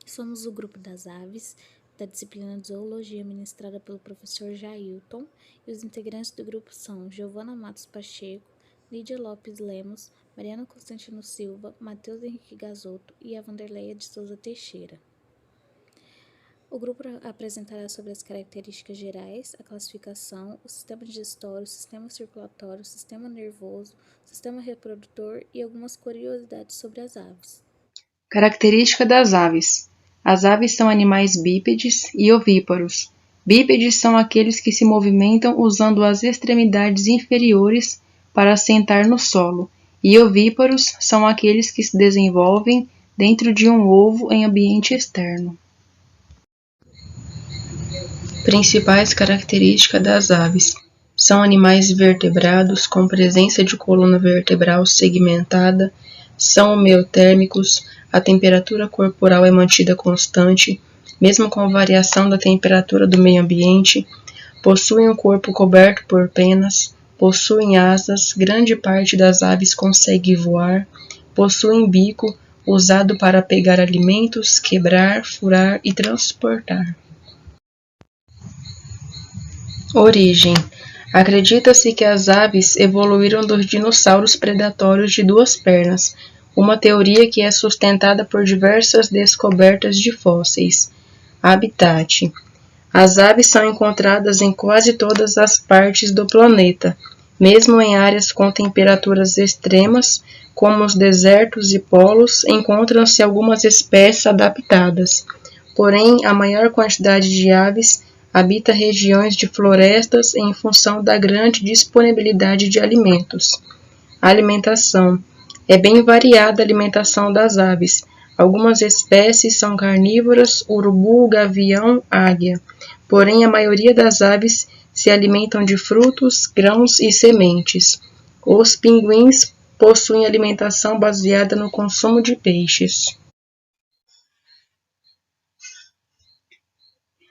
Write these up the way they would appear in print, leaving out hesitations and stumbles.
Somos o grupo das aves, da disciplina de Zoologia ministrada pelo professor Jailton, e os integrantes do grupo são Giovana Matos Pacheco, Lídia Lopes Lemos, Mariana Constantino Silva, Matheus Henrique Gazotto e a Vanderleia de Souza Teixeira. O grupo apresentará sobre as características gerais, a classificação, o sistema digestório, o sistema circulatório, o sistema nervoso, o sistema reprodutor e algumas curiosidades sobre as aves. Característica das aves. As aves são animais bípedes e ovíparos. Bípedes são aqueles que se movimentam usando as extremidades inferiores para assentar no solo, e ovíparos são aqueles que se desenvolvem dentro de um ovo em ambiente externo. Principais características das aves. São animais vertebrados com presença de coluna vertebral segmentada, são homeotérmicos, a temperatura corporal é mantida constante, mesmo com variação da temperatura do meio ambiente, possuem o corpo coberto por penas, possuem asas, grande parte das aves consegue voar, possuem bico, usado para pegar alimentos, quebrar, furar e transportar. Origem. Acredita-se que as aves evoluíram dos dinossauros predatórios de duas pernas, uma teoria que é sustentada por diversas descobertas de fósseis. Habitat. As aves são encontradas em quase todas as partes do planeta, mesmo em áreas com temperaturas extremas, como os desertos e polos, encontram-se algumas espécies adaptadas. Porém, a maior quantidade de aves habita regiões de florestas em função da grande disponibilidade de alimentos. Alimentação. É bem variada a alimentação das aves. Algumas espécies são carnívoras, urubu, gavião, águia. Porém, a maioria das aves se alimentam de frutos, grãos e sementes. Os pinguins possuem alimentação baseada no consumo de peixes.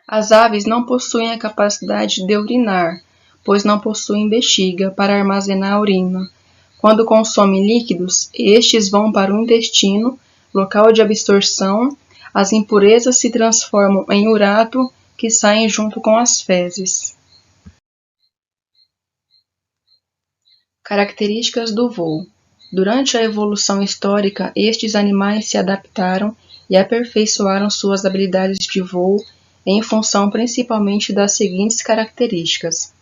As aves não possuem a capacidade de urinar, pois não possuem bexiga para armazenar a urina. Quando consomem líquidos, estes vão para o intestino, local de absorção. As impurezas se transformam em urato, que saem junto com as fezes. Características do voo. Durante a evolução histórica, estes animais se adaptaram e aperfeiçoaram suas habilidades de voo em função principalmente das seguintes características: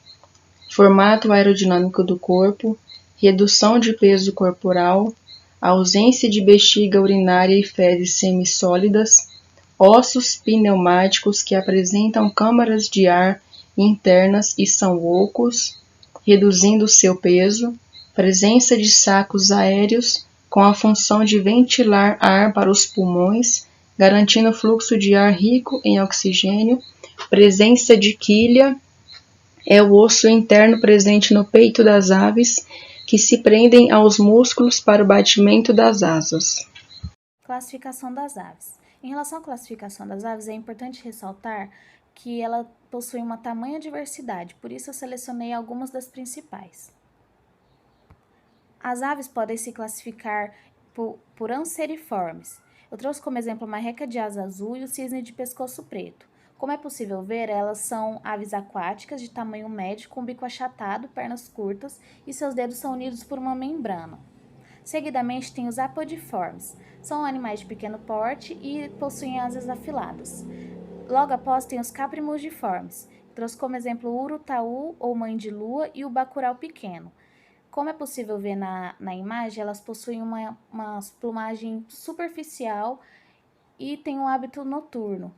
formato aerodinâmico do corpo, redução de peso corporal, ausência de bexiga urinária e fezes semissólidas, ossos pneumáticos que apresentam câmaras de ar internas e são ocos, reduzindo seu peso, presença de sacos aéreos com a função de ventilar ar para os pulmões, garantindo fluxo de ar rico em oxigênio, presença de quilha, é o osso interno presente no peito das aves, que se prendem aos músculos para o batimento das asas. Classificação das aves. Em relação à classificação das aves, é importante ressaltar que ela possui uma tamanha diversidade, por isso eu selecionei algumas das principais. As aves podem se classificar por anseriformes. Eu trouxe como exemplo a marreca de asa azul e o cisne de pescoço preto. Como é possível ver, elas são aves aquáticas de tamanho médio, com bico achatado, pernas curtas e seus dedos são unidos por uma membrana. Seguidamente tem os apodiformes. São animais de pequeno porte e possuem asas afiladas. Logo após tem os caprimugiformes. Trouxe como exemplo o urutaú ou mãe de lua e o bacurau pequeno. Como é possível ver na imagem, elas possuem uma plumagem superficial e têm um hábito noturno.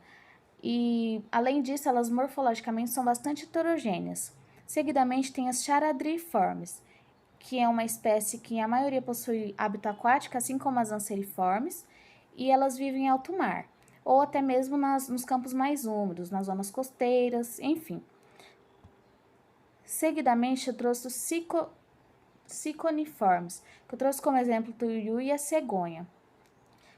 E, além disso, elas morfologicamente são bastante heterogêneas. Seguidamente, tem as charadriformes, que é uma espécie que a maioria possui hábito aquático, assim como as anseriformes, e elas vivem em alto mar, ou até mesmo nos campos mais úmidos, nas zonas costeiras, enfim. Seguidamente, eu trouxe os ciconiformes, que eu trouxe como exemplo o tuiuiu e a cegonha.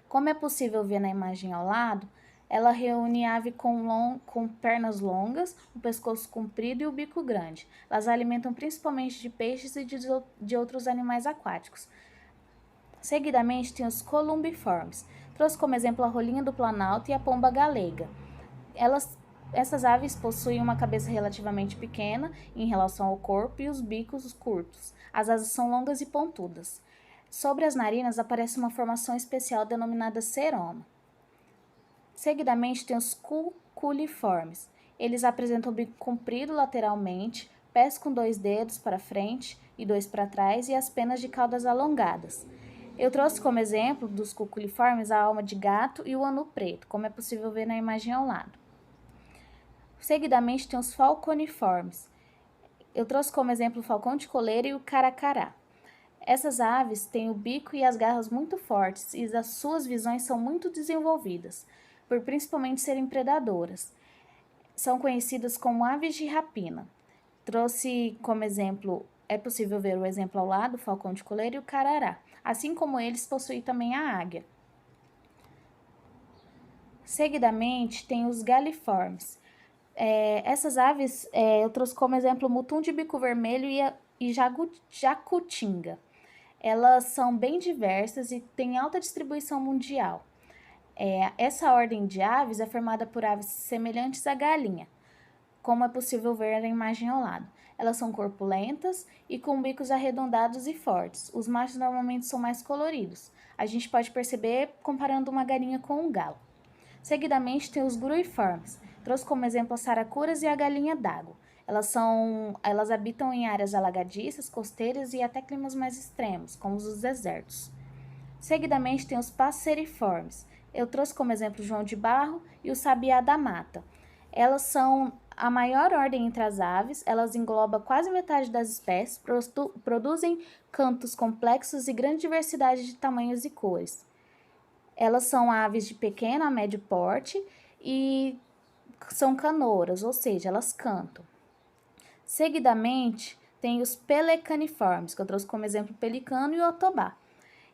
Como é possível ver na imagem ao lado, ela reúne ave com pernas longas, o pescoço comprido e o bico grande. Elas alimentam principalmente de peixes e de outros animais aquáticos. Seguidamente, tem os columbiformes. Trouxe como exemplo a rolinha do planalto e a pomba galega. Essas aves possuem uma cabeça relativamente pequena em relação ao corpo e os bicos curtos. As asas são longas e pontudas. Sobre as narinas aparece uma formação especial denominada ceroma. Seguidamente tem os cuculiformes. Eles apresentam o bico comprido lateralmente, pés com 2 dedos para frente e 2 para trás e as penas de caudas alongadas. Eu trouxe como exemplo dos cuculiformes a alma de gato e o anu preto, como é possível ver na imagem ao lado. Seguidamente tem os falconiformes. Eu trouxe como exemplo o falcão de coleira e o caracará. Essas aves têm o bico e as garras muito fortes e as suas visões são muito desenvolvidas, por principalmente serem predadoras. São conhecidas como aves de rapina. Trouxe como exemplo, é possível ver o exemplo ao lado, o falcão de coleira e o carará. Assim como eles, possuem também a águia. Seguidamente, tem os galiformes. Essas aves, eu trouxe como exemplo o mutum de bico vermelho e jacutinga. Elas são bem diversas e têm alta distribuição mundial. Essa ordem de aves é formada por aves semelhantes à galinha, como é possível ver na imagem ao lado. Elas são corpulentas e com bicos arredondados e fortes. Os machos normalmente são mais coloridos. A gente pode perceber comparando uma galinha com um galo. Seguidamente tem os gruiformes. Trouxe como exemplo as saracuras e a galinha d'água. Elas habitam em áreas alagadiças, costeiras e até climas mais extremos, como os desertos. Seguidamente tem os passeriformes. Eu trouxe como exemplo o João de Barro e o sabiá da mata. Elas são a maior ordem entre as aves, elas englobam quase metade das espécies, produzem cantos complexos e grande diversidade de tamanhos e cores. Elas são aves de pequeno a médio porte e são canoras, ou seja, elas cantam. Seguidamente, tem os pelecaniformes, que eu trouxe como exemplo o pelicano e o otobá.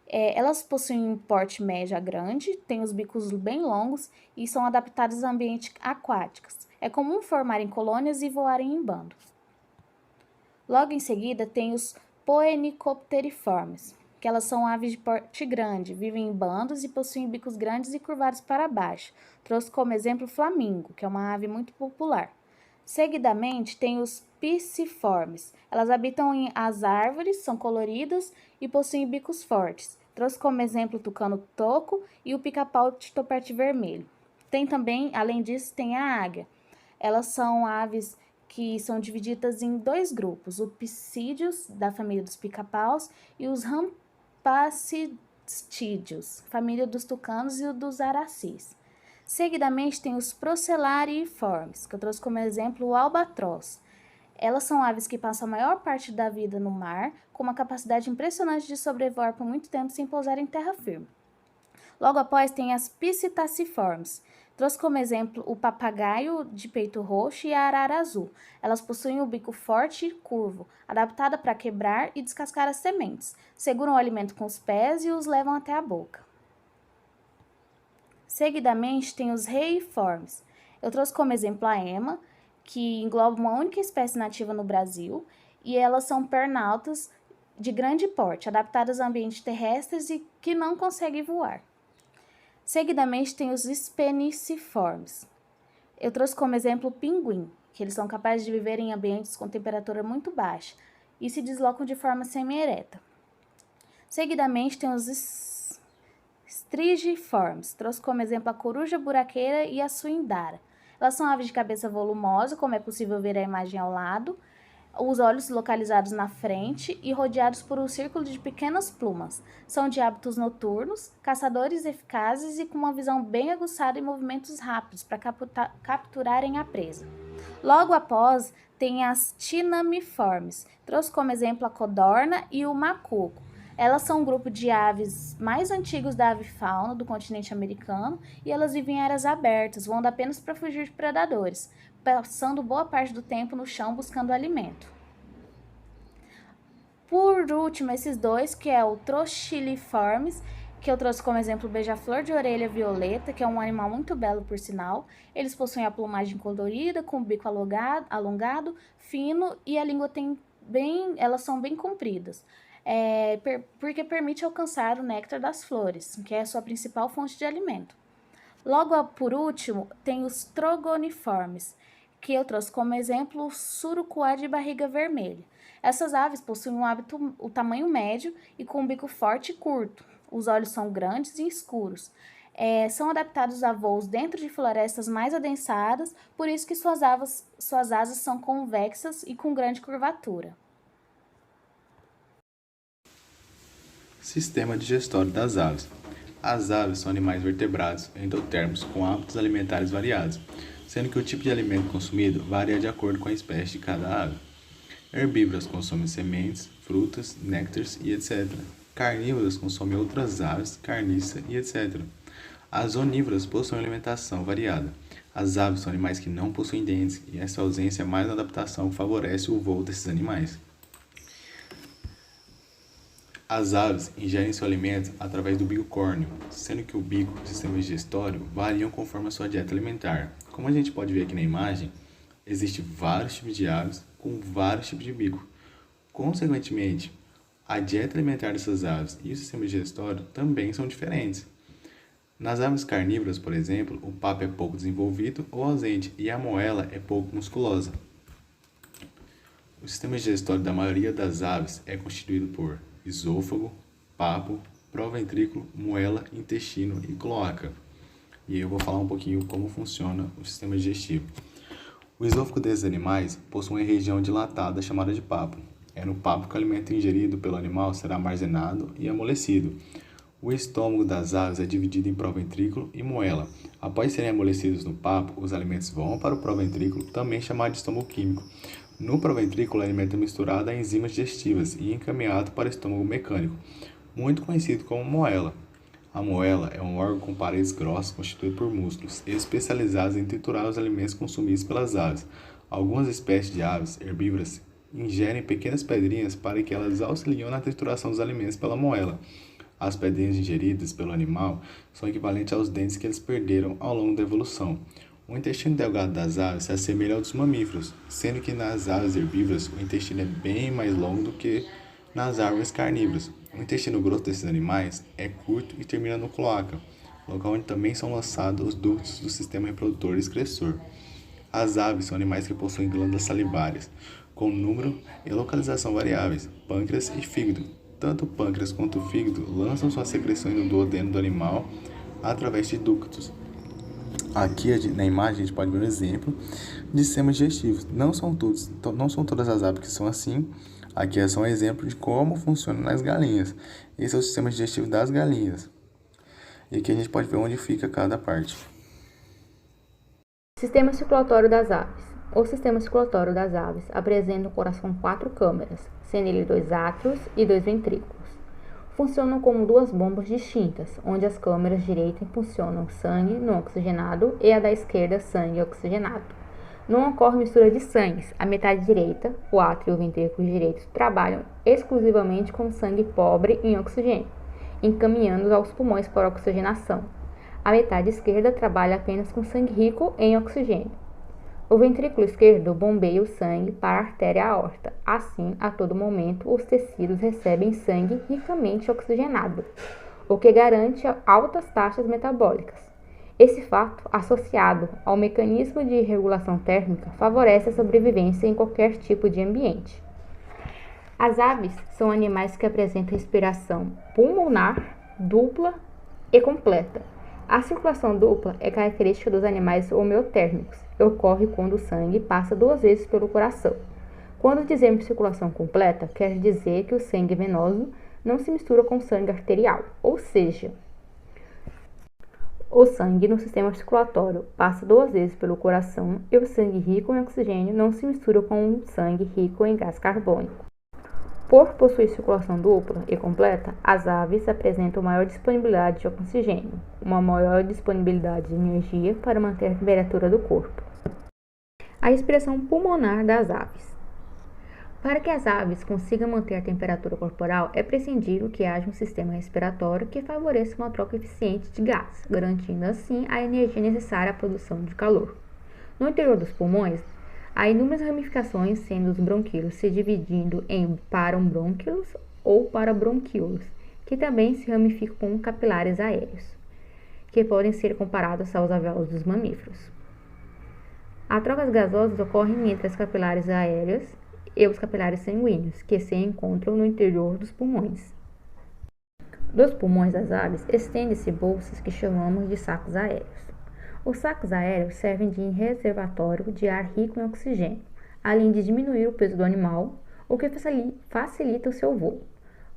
Elas possuem um porte médio a grande, têm os bicos bem longos e são adaptadas a ambientes aquáticos. É comum formarem colônias e voarem em bando. Logo em seguida, tem os poenicopteriformes, que elas são aves de porte grande, vivem em bandos e possuem bicos grandes e curvados para baixo. Trouxe como exemplo o flamingo, que é uma ave muito popular. Seguidamente, tem os pisciformes. Elas habitam em as árvores, são coloridas e possuem bicos fortes. Trouxe como exemplo o tucano-toco e o pica-pau de topete vermelho. Tem também, além disso, tem a águia. Elas são aves que são divididas em 2 grupos, o Psídeos, da família dos pica-paus, e os Rampacistídeos, família dos tucanos e dos aracis. Seguidamente, tem os procellariiformes, que eu trouxe como exemplo o albatroz. Elas são aves que passam a maior parte da vida no mar, com uma capacidade impressionante de sobrevoar por muito tempo sem pousar em terra firme. Logo após, tem as piscitaciformes. Trouxe como exemplo o papagaio de peito roxo e a arara azul. Elas possuem o bico forte e curvo, adaptada para quebrar e descascar as sementes. Seguram o alimento com os pés e os levam até a boca. Seguidamente, tem os reiformes. Eu trouxe como exemplo a ema, que engloba uma única espécie nativa no Brasil, e elas são pernaltas de grande porte, adaptadas a ambientes terrestres e que não conseguem voar. Seguidamente, tem os speniciformes. Eu trouxe como exemplo o pinguim, que eles são capazes de viver em ambientes com temperatura muito baixa e se deslocam de forma semi-ereta. Seguidamente, tem os strigiformes. Trouxe como exemplo a coruja buraqueira e a suindara. Elas são aves de cabeça volumosa, como é possível ver a imagem ao lado, os olhos localizados na frente e rodeados por um círculo de pequenas plumas. São de hábitos noturnos, caçadores eficazes e com uma visão bem aguçada e movimentos rápidos para capturarem a presa. Logo após, tem as tinamiformes. Trouxe como exemplo a codorna e o macuco. Elas são um grupo de aves mais antigos da avifauna do continente americano e elas vivem em áreas abertas, voando apenas para fugir de predadores, passando boa parte do tempo no chão buscando alimento. Por último, esses 2, que é o Trochiliformes, que eu trouxe como exemplo o beija-flor de orelha violeta, que é um animal muito belo por sinal. Eles possuem a plumagem colorida, com o bico alongado, fino, e a língua elas são bem compridas. porque permite alcançar o néctar das flores, que é a sua principal fonte de alimento. Logo por último, tem os trogoniformes, que eu trouxe como exemplo o surucuá de barriga vermelha. Essas aves possuem o tamanho médio e com um bico forte e curto. Os olhos são grandes e escuros. São adaptados a voos dentro de florestas mais adensadas, por isso que suas asas são convexas e com grande curvatura. Sistema digestório das aves. As aves são animais vertebrados, endotérmicos, com hábitos alimentares variados, sendo que o tipo de alimento consumido varia de acordo com a espécie de cada ave. Herbívoras consomem sementes, frutas, néctares e etc. Carnívoras consomem outras aves, carniça e etc. As onívoras possuem alimentação variada. As aves são animais que não possuem dentes e essa ausência é mais uma adaptação que favorece o voo desses animais. As aves ingerem seu alimento através do bico córneo, sendo que o bico e o sistema digestório variam conforme a sua dieta alimentar. Como a gente pode ver aqui na imagem, existem vários tipos de aves com vários tipos de bico. Consequentemente, a dieta alimentar dessas aves e o sistema digestório também são diferentes. Nas aves carnívoras, por exemplo, o papo é pouco desenvolvido ou ausente e a moela é pouco musculosa. O sistema digestório da maioria das aves é constituído por esôfago, papo, proventrículo, moela, intestino e cloaca. E eu vou falar um pouquinho como funciona o sistema digestivo. O esôfago desses animais possui uma região dilatada chamada de papo. É no papo que o alimento ingerido pelo animal será armazenado e amolecido. O estômago das aves é dividido em proventrículo e moela. Após serem amolecidos no papo, os alimentos vão para o proventrículo, também chamado de estômago químico. No proventrículo, o alimento é misturado a enzimas digestivas e encaminhado para o estômago mecânico, muito conhecido como moela. A moela é um órgão com paredes grossas constituído por músculos, especializados em triturar os alimentos consumidos pelas aves. Algumas espécies de aves herbívoras ingerem pequenas pedrinhas para que elas auxiliem na trituração dos alimentos pela moela. As pedrinhas ingeridas pelo animal são equivalentes aos dentes que eles perderam ao longo da evolução. O intestino delgado das aves se assemelha ao dos mamíferos, sendo que nas aves herbívoras o intestino é bem mais longo do que nas árvores carnívoras. O intestino grosso desses animais é curto e termina no cloaca, local onde também são lançados os ductos do sistema reprodutor e excretor. As aves são animais que possuem glândulas salivárias, com número e localização variáveis, pâncreas e fígado. Tanto o pâncreas quanto o fígado lançam suas secreções no duodeno do animal através de ductos. Aqui na imagem a gente pode ver um exemplo de sistemas digestivos. Não são todas as aves que são assim. Aqui é só um exemplo de como funciona nas galinhas. Esse é o sistema digestivo das galinhas. E aqui a gente pode ver onde fica cada parte. Sistema circulatório das aves. O sistema circulatório das aves apresenta um coração com 4 câmeras, sendo ele 2 átrios e 2 ventrículos. Funcionam como 2 bombas distintas, onde as câmeras direita impulsionam sangue não oxigenado e a da esquerda sangue oxigenado. Não ocorre mistura de sangues. A metade direita, o átrio e o ventrículo direito, trabalham exclusivamente com sangue pobre em oxigênio, encaminhando aos pulmões para oxigenação. A metade esquerda trabalha apenas com sangue rico em oxigênio. O ventrículo esquerdo bombeia o sangue para a artéria aorta. Assim, a todo momento, os tecidos recebem sangue ricamente oxigenado, o que garante altas taxas metabólicas. Esse fato, associado ao mecanismo de regulação térmica, favorece a sobrevivência em qualquer tipo de ambiente. As aves são animais que apresentam respiração pulmonar dupla e completa. A circulação dupla é característica dos animais homeotérmicos e ocorre quando o sangue passa 2 vezes pelo coração. Quando dizemos circulação completa, quer dizer que o sangue venoso não se mistura com o sangue arterial, ou seja, o sangue no sistema circulatório passa 2 vezes pelo coração e o sangue rico em oxigênio não se mistura com o sangue rico em gás carbônico. Por possuir circulação dupla e completa, as aves apresentam maior disponibilidade de oxigênio, uma maior disponibilidade de energia para manter a temperatura do corpo. A respiração pulmonar das aves. Para que as aves consigam manter a temperatura corporal, é prescindível que haja um sistema respiratório que favoreça uma troca eficiente de gás, garantindo assim a energia necessária à produção de calor. No interior dos pulmões, há inúmeras ramificações, sendo os bronquíolos se dividindo em parombrônquilos ou parabrônquiolos, que também se ramificam com capilares aéreos, que podem ser comparados aos alvéolos dos mamíferos. As trocas gasosas ocorrem entre as capilares aéreas e os capilares sanguíneos, que se encontram no interior dos pulmões. Dos pulmões das aves, estendem-se bolsas que chamamos de sacos aéreos. Os sacos aéreos servem de reservatório de ar rico em oxigênio, além de diminuir o peso do animal, o que facilita o seu voo.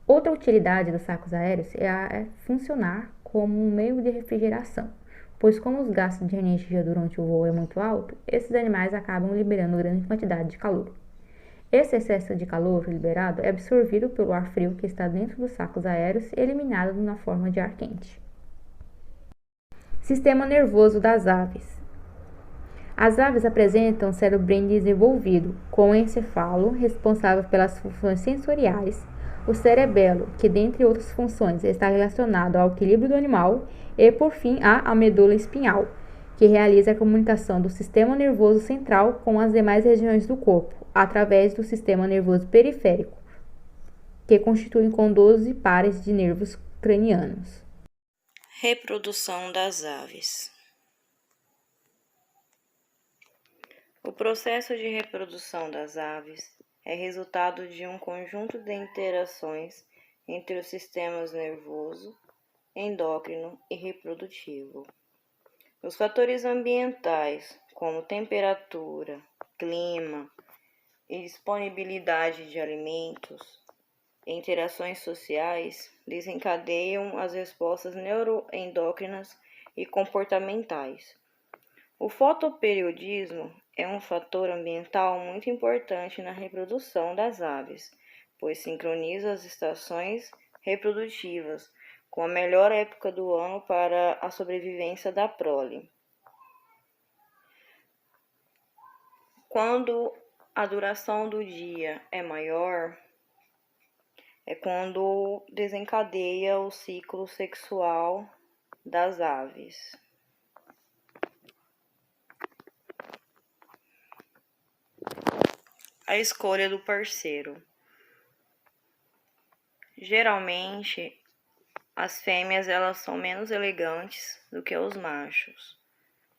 Outra utilidade dos sacos aéreos é funcionar como um meio de refrigeração, pois como os gastos de energia durante o voo é muito alto, esses animais acabam liberando grande quantidade de calor. Esse excesso de calor liberado é absorvido pelo ar frio que está dentro dos sacos aéreos e eliminado na forma de ar quente. Sistema nervoso das aves. As aves apresentam um cérebro bem desenvolvido, com o encéfalo responsável pelas funções sensoriais, o cerebelo, que dentre outras funções está relacionado ao equilíbrio do animal, e por fim a medula espinhal, que realiza a comunicação do sistema nervoso central com as demais regiões do corpo, através do sistema nervoso periférico, que constitui com 12 pares de nervos cranianos. Reprodução das aves. O processo de reprodução das aves é resultado de um conjunto de interações entre os sistemas nervoso, endócrino e reprodutivo. Os fatores ambientais, como temperatura, clima e disponibilidade de alimentos, e interações sociais desencadeiam as respostas neuroendócrinas e comportamentais. O fotoperiodismo é um fator ambiental muito importante na reprodução das aves, pois sincroniza as estações reprodutivas com a melhor época do ano para a sobrevivência da prole. Quando a duração do dia é maior, é quando desencadeia o ciclo sexual das aves. A escolha do parceiro. Geralmente, as fêmeas elas são menos elegantes do que os machos.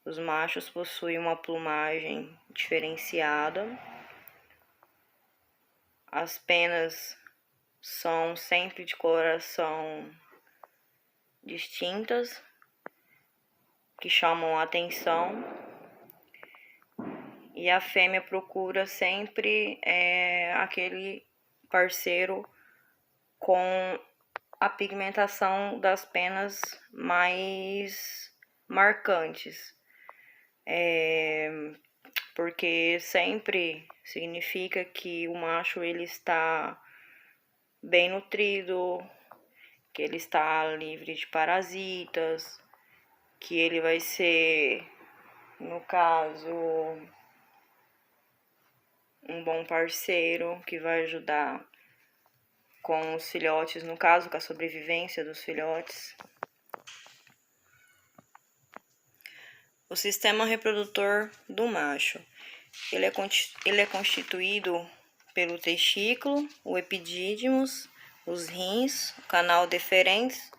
Os machos possuem uma plumagem diferenciada. As penas são sempre de coloração distintas, que chamam a atenção. E a fêmea procura sempre aquele parceiro com a pigmentação das penas mais marcantes, porque sempre significa que o macho ele está bem nutrido, que ele está livre de parasitas, que ele vai ser, no caso, um bom parceiro que vai ajudar com os filhotes, no caso, com a sobrevivência dos filhotes. O sistema reprodutor do macho, ele é constituído pelo testículo, o epidídimos, os rins, o canal deferens,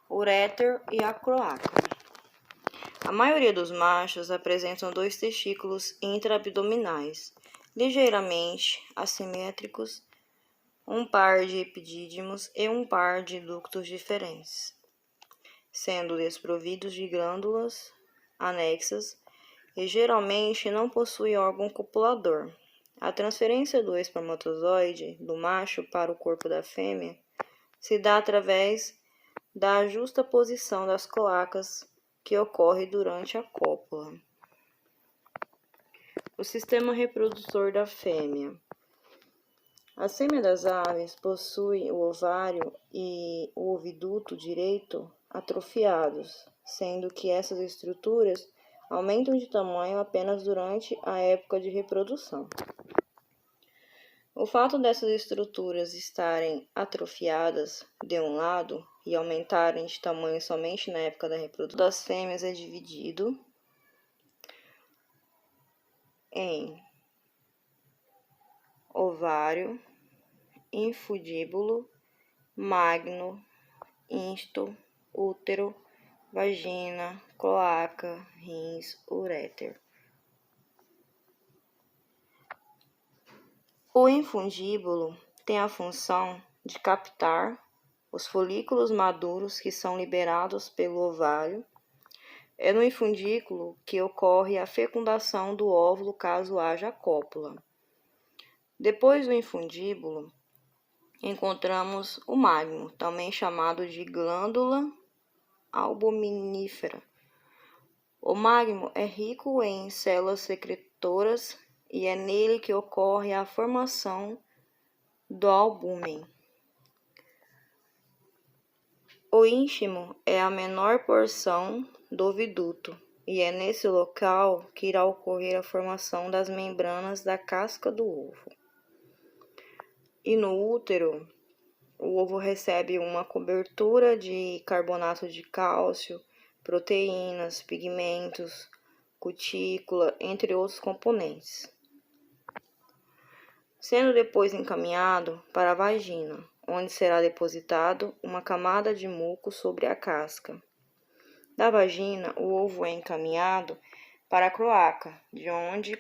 o uréter e a cloaca. A maioria dos machos apresentam 2 testículos intraabdominais, ligeiramente assimétricos, um par de epidídimos e um par de ductos diferentes, sendo desprovidos de glândulas anexas e geralmente não possuem órgão copulador. A transferência do espermatozoide do macho para o corpo da fêmea se dá através da justaposição das cloacas que ocorre durante a cópula. O sistema reprodutor da fêmea. A fêmea das aves possui o ovário e o oviduto direito atrofiados, sendo que essas estruturas aumentam de tamanho apenas durante a época de reprodução. O fato dessas estruturas estarem atrofiadas de um lado e aumentarem de tamanho somente na época da reprodução das fêmeas é dividido em ovário, infundíbulo magno, ísto, útero, vagina, cloaca, rins, uréter. O infundíbulo tem a função de captar os folículos maduros que são liberados pelo ovário. É no infundículo que ocorre a fecundação do óvulo caso haja cópula. Depois do infundíbulo, encontramos o magno, também chamado de glândula albuminífera. O magno é rico em células secretoras e é nele que ocorre a formação do albúmen. O íntimo é a menor porção do oviduto e é nesse local que irá ocorrer a formação das membranas da casca do ovo. E no útero, o ovo recebe uma cobertura de carbonato de cálcio, proteínas, pigmentos, cutícula, entre outros componentes, sendo depois encaminhado para a vagina, onde será depositado uma camada de muco sobre a casca. Da vagina, o ovo é encaminhado para a cloaca, de onde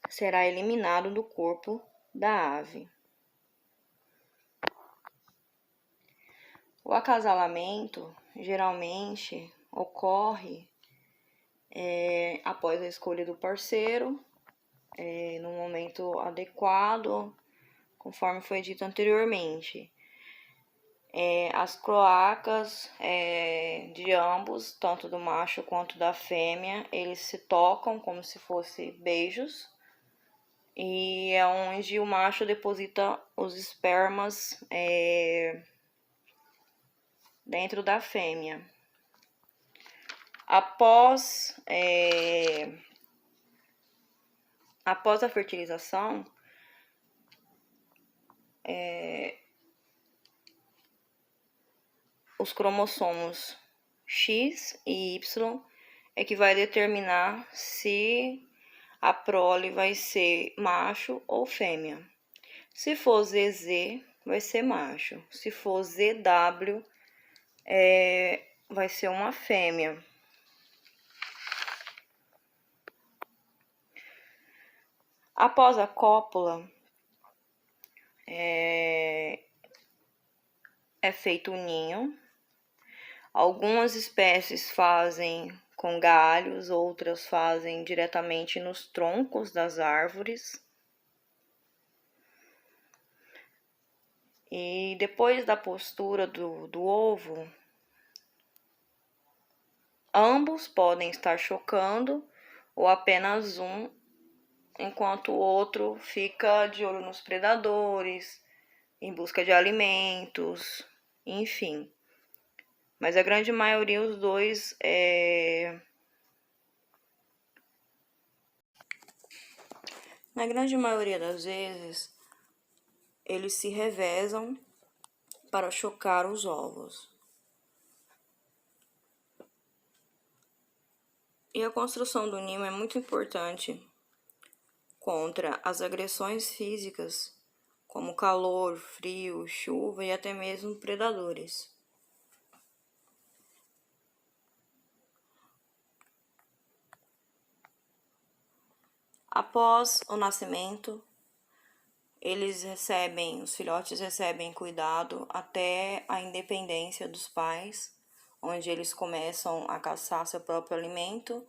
será eliminado do corpo da ave. O acasalamento geralmente ocorre após a escolha do parceiro, no momento adequado, conforme foi dito anteriormente. As cloacas de ambos, tanto do macho quanto da fêmea, eles se tocam como se fossem beijos, e é onde o macho deposita os espermas dentro da fêmea. Após a fertilização, os cromossomos X e Y é que vai determinar se a prole vai ser macho ou fêmea. Se for ZZ, vai ser macho. Se for ZW, vai ser uma fêmea. Após a cópula, é feito o ninho. Algumas espécies fazem com galhos, outras fazem diretamente nos troncos das árvores. E depois da postura do ovo, ambos podem estar chocando ou apenas um, enquanto o outro fica de olho nos predadores, em busca de alimentos, enfim. Mas a grande maioria, os dois, na grande maioria das vezes, eles se revezam para chocar os ovos. E a construção do ninho é muito importante contra as agressões físicas, como calor, frio, chuva e até mesmo predadores. Após o nascimento, os filhotes recebem cuidado até a independência dos pais, onde eles começam a caçar seu próprio alimento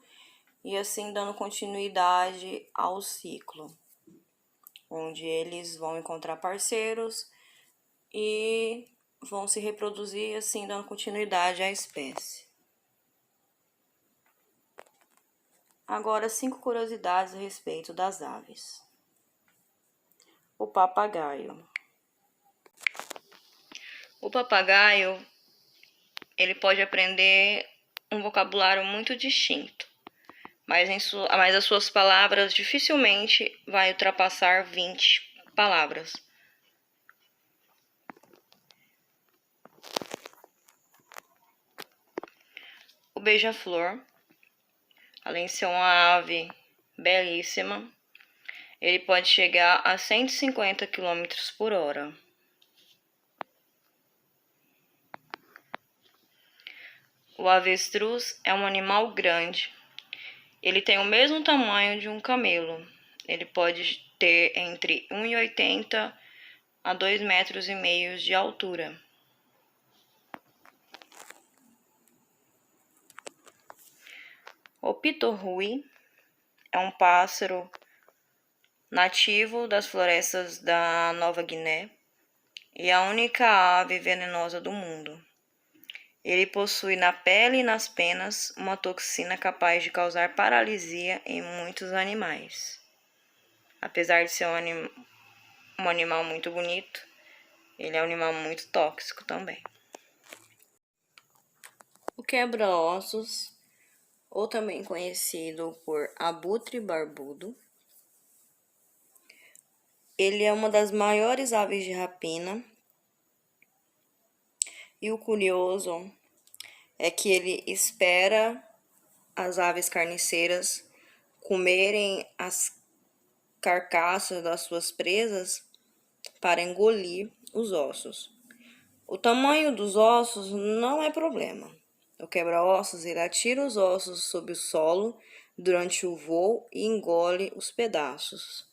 e assim dando continuidade ao ciclo, onde eles vão encontrar parceiros e vão se reproduzir, assim dando continuidade à espécie. Agora, 5 curiosidades a respeito das aves. O papagaio. O papagaio, ele pode aprender um vocabulário muito distinto, mas as suas palavras dificilmente vai ultrapassar 20 palavras. O beija-flor, além de ser uma ave belíssima, ele pode chegar a 150 km por hora. O avestruz é um animal grande. Ele tem o mesmo tamanho de um camelo. Ele pode ter entre 1,80 a 2,5 metros de altura. O pitorrui é um pássaro nativo das florestas da Nova Guiné e a única ave venenosa do mundo. Ele possui na pele e nas penas uma toxina capaz de causar paralisia em muitos animais. Apesar de ser um animal muito bonito, ele é um animal muito tóxico também. O quebra-ossos, ou também conhecido por abutre barbudo, ele é uma das maiores aves de rapina. E o curioso é que ele espera as aves carniceiras comerem as carcaças das suas presas para engolir os ossos. O tamanho dos ossos não é problema. O quebra-ossos ele atira os ossos sob o solo durante o voo e engole os pedaços.